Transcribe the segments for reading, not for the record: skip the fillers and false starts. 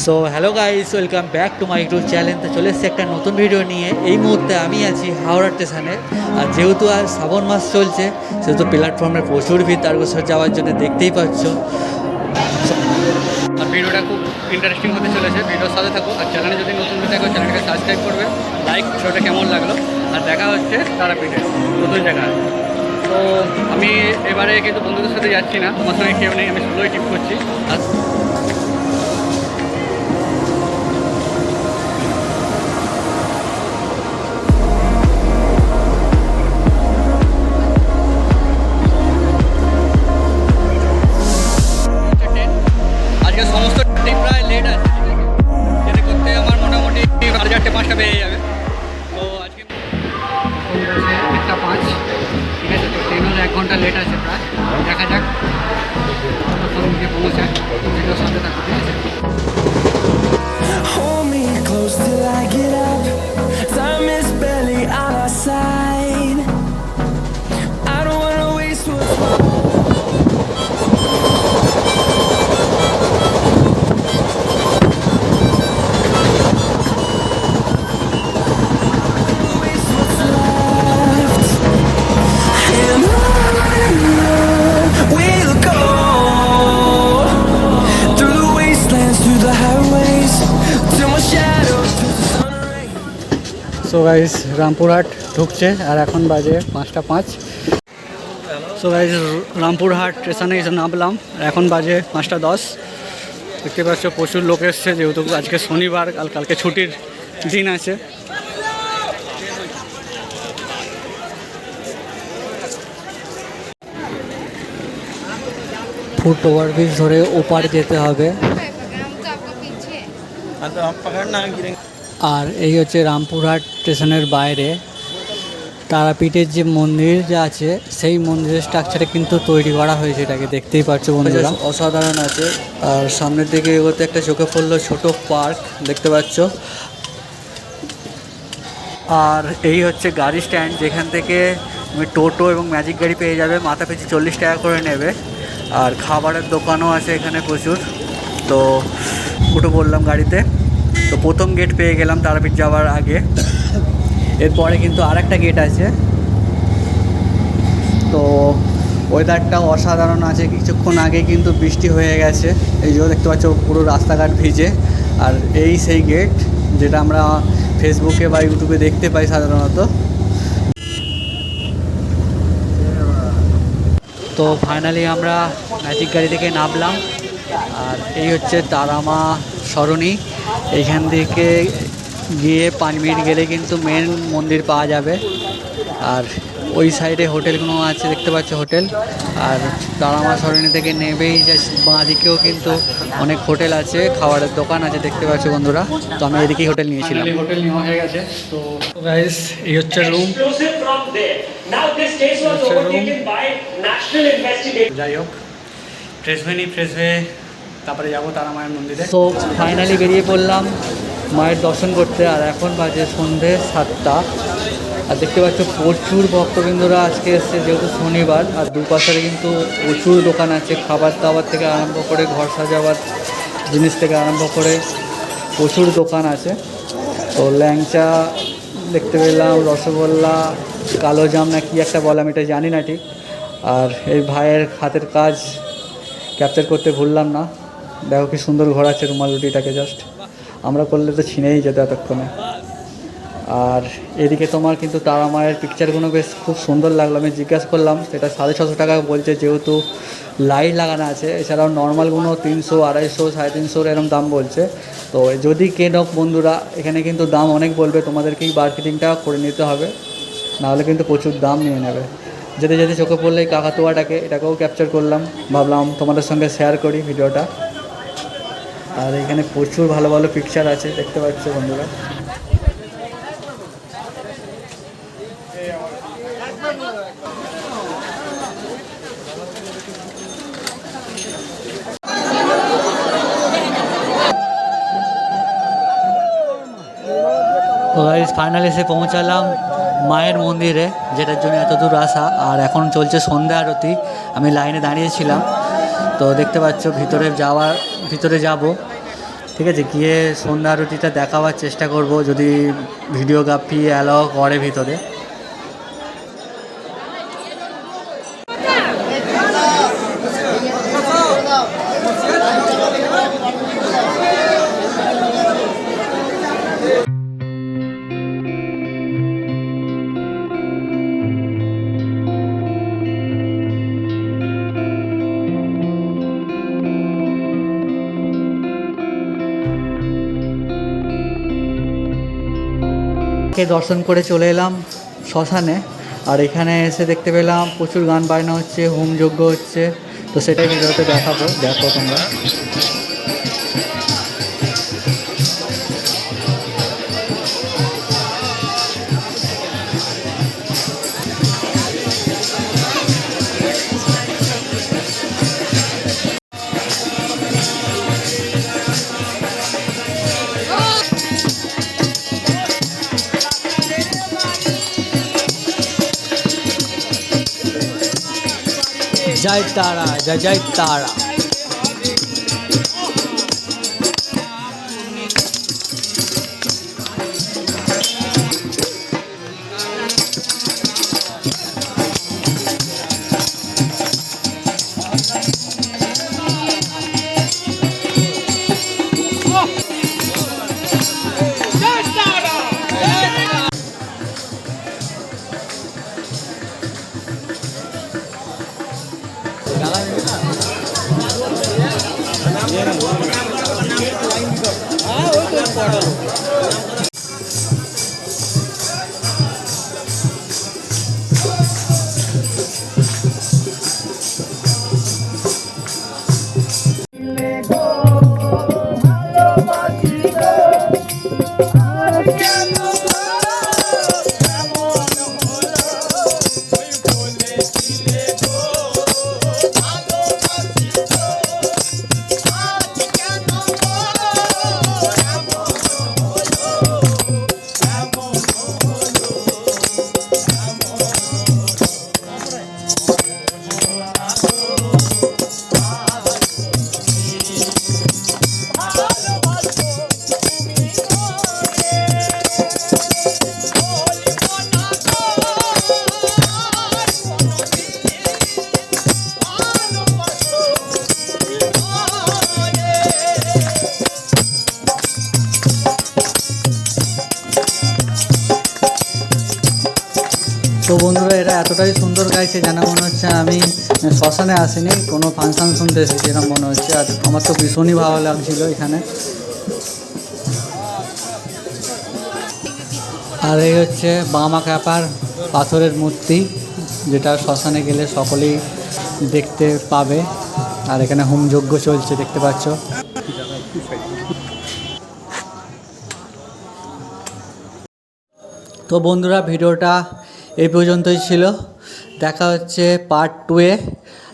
So hello guys, welcome back to my YouTube channel. তো চলে এসেছি একটা নতুন ভিডিও নিয়ে। এই মুহূর্তে আমি আছি হাওড়া স্টেশনে। আর যেহেতু আর শ্রাবণ মাস চলছে, সেহেতু প্ল্যাটফর্মে প্রচুর ভিড় তারকেশ্বর যাওয়ার জন্য, দেখতেই পাচ্ছ। আর ভিডিওটা খুব ইন্টারেস্টিং হতে চলেছে, ভিডিওর সাথে থাকো। আর চ্যানেলে যদি নতুন হয়ে থাকো, চ্যানেলটাকে সাবস্ক্রাইব করবে, লাইক, ভিডিওটা কেমন লাগলো। আর দেখা হচ্ছে তারাপীঠে নতুন জায়গায়। তো আমি এবারে কিন্তু বন্ধুদের সাথে যাচ্ছি না, আমার সঙ্গে কেউ নেই, আমি সোলোই ট্রিপ করছি। আর আজকে সমস্ত ট্রিপ প্রায় লেট আছে, যেতে করতে আমার মোটামুটি 4:30-5টা বেজে যাবে। তো আজকে 1:05, ঠিক আছে। তো ট্রেনের 1 ঘন্টা লেট আছে প্রায়। দেখা যাক কতক্ষণ গিয়ে পৌঁছায়, ভিডিওর সাথে থাকো, ঠিক আছে। Hold me close till I get up. Time is barely on our side. I don't wanna waste what's waste what's left. And on we'll go through the wastelands, through the highways, till my shadow turns to sun rays. So guys, Rampurhat ঢুকছে আর এখন বাজে 5:05। So guys, Rampurhat স্টেশনে এসে নামলাম, এখন বাজে 5:10। দেখতে পাচ্ছ প্রচুর লোক এসছে, যেহেতু আজকে শনিবার, কালকে ছুটির দিন আছে। ফুট ওভারব্রিজ ধরে ওপার যেতে হবে। আর এই হচ্ছে রামপুরহাট স্টেশনের বাইরে তারাপীঠের যে মন্দির যে আছে, সেই মন্দিরের স্ট্রাকচারে কিন্তু তৈরি করা হয়েছে, এটাকে দেখতেই পাচ্ছ বন্ধুরা, অসাধারণ আছে। আর সামনের দিকে এগোতে একটা চোখে পড়লো ছোট পার্ক দেখতে পাচ্ছ। আর এই হচ্ছে গাড়ি স্ট্যান্ড, যেখান থেকে তুমি টোটো এবং ম্যাজিক গাড়ি পেয়ে যাবে, মাথা পিছু 40 টাকা করে নেবে। আর খাবারের দোকানও আছে এখানে প্রচুর। তো উঠে পড়লাম গাড়িতে। তো প্রথম গেট পেয়ে গেলাম তারাপীঠ যাওয়ার আগে। এরপরে কিন্তু আর একটা গেট আছে। তো ওয়েদারটা অসাধারণ আছে, কিছুক্ষণ আগে কিন্তু বৃষ্টি হয়ে গেছে, এই জন্য দেখতে পাচ্ছ পুরো রাস্তাঘাট ভিজে। আর এই সেই গেট যেটা আমরা ফেসবুকে বা ইউটিউবে দেখতে পাই সাধারণত। তো ফাইনালি আমরা ম্যাজিক গাড়ি থেকে নামলাম। আর এই হচ্ছে তারামা সরণি। এইখান থেকে গিয়ে 5 মিনিট গেলে কিন্তু মেন মন্দির পাওয়া যাবে। আর ওই সাইডে হোটেলগুলো আছে, দেখতে পাচ্ছ হোটেল। আর তারামা সরণি থেকে নেবেই বাঁ দিকেও কিন্তু অনেক হোটেল আছে, খাবারের দোকান আছে, দেখতে পাচ্ছ বন্ধুরা। তো আমি এদিকেই হোটেল নিয়েছিলাম। হোটেল নেওয়া হয়ে গেছে। তো গাইস, এই হচ্ছে রুম। যাই হোক, ফ্রেশ হয়ে তারপরে যাবো তারা মায়ের মন্দিরে। তো ফাইনালি বেরিয়ে পড়লাম মায়ের দর্শন করতে। আর এখন বাজে সন্ধে 7টা। আর দেখতে পাচ্ছ প্রচুর ভক্তবৃন্দরা আজকে এসছে, যেহেতু শনিবার। আর দুপাশে কিন্তু প্রচুর দোকান আছে, খাবার দাবার থেকে আরম্ভ করে ঘর সাজাবার জিনিস থেকে আরম্ভ করে প্রচুর দোকান আছে। তো ল্যাংচা দেখতে পেলাম, রসগোল্লা, কালো জাম না কি একটা বললাম, এটা জানি না ঠিক। আর এই ভাইয়ের হাতের কাজ ক্যাপচার করতে ভুললাম না, দেখো কি সুন্দর ঘোরাচ্ছে রুমাল রুটিটাকে, জাস্ট আমরা করলে তো ছিনেই যেত এতক্ষণে। আর এদিকে তোমার কিন্তু তারা মায়ের পিকচারগুলো বেশ খুব সুন্দর লাগলো। আমি জিজ্ঞাসা করলাম, সেটা 650 টাকা বলছে, যেহেতু লাইট লাগানো আছে। এছাড়াও নর্মালগুলো 300, 250, 350 এরকম দাম বলছে। তো যদি কেনো বন্ধুরা, এখানে কিন্তু দাম অনেক বলবে, তোমাদেরকেই মার্কেটিংটা করে নিতে হবে, নাহলে কিন্তু প্রচুর দাম নিয়ে নেবে। যেতে যেতে চোখে পড়লে এই কাকাতুয়াটাকে, এটাকেও ক্যাপচার করলাম, ভাবলাম তোমাদের সঙ্গে শেয়ার করি ভিডিওটা। আর এখানে প্রচুর ভালো ভালো পিকচার আছে, দেখতে পাচ্ছ বন্ধুরা। তো গাইস, ফাইনালি এসে পৌঁছালাম মায়ের মন্দিরে, যেটার জন্য এত দূর আসা। আর এখন চলছে সন্ধ্যা আরতি, আমি লাইনে দাঁড়িয়েছিলাম। তো দেখতে পাচ্ছ ভিতরে যাব। ঠিক আছে, গিয়ে সন্ধ্যা আরতিটা দেখাবার চেষ্টা করব যদি ভিডিওগ্রাফি অ্যালাও করে ভিতরে। দর্শন করে চলে এলাম শ্মশানে, আর এখানে এসে দেখতে পেলাম প্রচুর গান বাজনা হচ্ছে, হোমযজ্ঞ হচ্ছে, তো সেটাই ভিডিওতে দেখাবো, দেখো তোমরা। জয় তারা, জয় জয় তারা। তো বন্ধুরা, এরা এতটাই সুন্দর গাইছে যেন মনে হচ্ছে আমি শ্মশানে আসিনি, কোনো ফাংশন শুনতে এসেছি এরকম মনে হচ্ছে। আর আমার তো ভীষণই ভালো লাগছিল এখানে। আর এই হচ্ছে বামা ক্যাপার পাথরের মূর্তি, যেটা শ্মশানে গেলে সকলেই দেখতে পাবে। আর এখানে হোমযজ্ঞ চলছে, দেখতে পাচ্ছ। তো বন্ধুরা, ভিডিওটা এই পর্যন্তই ছিল। দেখা হচ্ছে পার্ট 2-এ।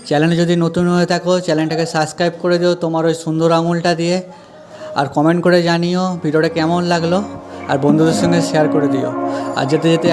চ্যানেলে যদি নতুন হয়ে থাকো চ্যানেলটাকে সাবস্ক্রাইব করে দিও তোমার ওই সুন্দর আঙুলটা দিয়ে, আর কমেন্ট করে জানিও ভিডিওটা কেমন লাগলো, আর বন্ধুদের সঙ্গে শেয়ার করে দিও। আর যেতে যেতে